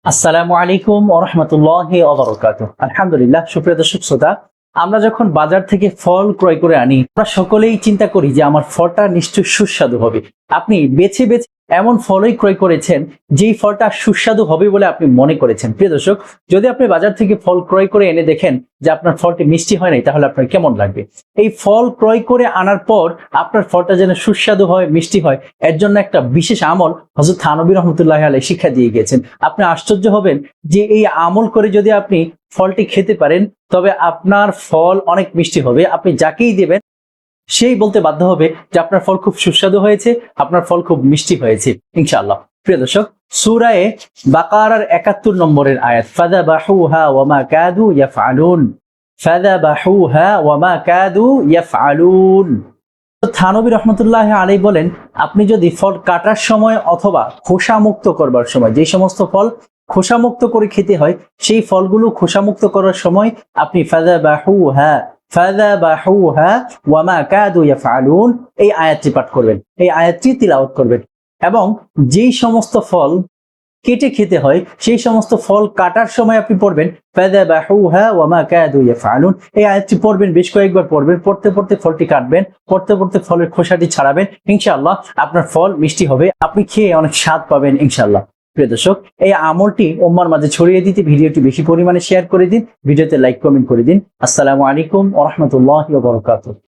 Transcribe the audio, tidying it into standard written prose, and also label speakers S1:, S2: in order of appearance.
S1: আসসালামু আলাইকুম ওয়া রাহমাতুল্লাহি ওয়া বারাকাতুহু। আলহামদুলিল্লাহ, সুপ্রিয় দর্শক শ্রোতা, আমরা যখন বাজার থেকে ফল ক্রয় করে আনি, আমরা সকলেই চিন্তা করি যে আমার ফলটা নিশ্চয়ই সুস্বাদু হবে। আপনি বেছে বেছে এমন ফলই ক্রয় করেছেন যেই ফলটা সুস্বাদু হবে বলে আপনি মনে করেছেন। প্রিয় দর্শক, যদি আপনি বাজার থেকে ফল ক্রয় করে এনে দেখেন যে আপনার ফলটি মিষ্টি হয় নাই, তাহলে আপনার কেমন লাগবে? এই ফল ক্রয় করে আনার পর আপনার ফলটা যেন সুস্বাদু হয়, মিষ্টি হয়, এর জন্য একটা বিশেষ আমল হযরত থানবী রাহমাতুল্লাহি আলাইহি শিক্ষা দিয়ে গিয়েছেন। আপনি আশ্চর্য হবেন যে এই আমল করে যদি আপনি ফলটি খেতে পারেন, তবে আপনার ফল অনেক মিষ্টি হবে। আপনি যাকেই দেবেন সেই বলতে বাধ্য হবে যে আপনার ফল খুব সুস্বাদু হয়েছে, আপনার ফল খুব মিষ্টি হয়েছে ইনশাআল্লাহ। প্রিয় দর্শক, সূরা বাকারার ৭১ নম্বরের আয়াত, ফাযাবাহুহা ওয়া মা কাদু ইয়াফআলুন, ফাযাবাহুহা ওয়া মা কাদু ইয়াফআলুন। থানবী রহমতুল্লাহ আলাইহি বলেন, আপনি যদি ফল কাটার সময় অথবা খোসা মুক্ত করবার সময়, যে সমস্ত ফল খোসা মুক্ত করে খেতে হয়, সেই ফলগুলো খোসা মুক্ত করার সময় আপনি ফাযাবাহুহা ওয়া মা কাদু ইয়াফআলুন এই আয়াতটি পাঠ করবেন, এই আয়াতটি তিলাওয়াত করবেন। এবং যেই সমস্ত ফল কেটে খেতে হয়, সেই সমস্ত ফল কাটার সময় আপনি পড়বেন ফাযাবাহুহা ওয়া মা কাদু ইয়াফআলুন। এই আয়াতটি পড়বেন, বেশ কয়েকবার পড়বেন, পড়তে পড়তে ফলটি কাটবেন, পড়তে পড়তে ফলের খোসাটি ছাড়াবেন। ইনশাআল্লাহ আপনার ফল মিষ্টি হবে, আপনি খেয়ে অনেক স্বাদ পাবেন ইনশাআল্লাহ। প্রিয় দর্শক, এই আমলটি উম্মার মাঝে ছড়িয়ে দিতে ভিডিওটি বেশি পরিমাণে শেয়ার করে দিন, ভিডিওতে লাইক কমেন্ট করে দিন। আসসালামু আলাইকুম ওয়া রাহমাতুল্লাহি ওয়া বারাকাতুহু।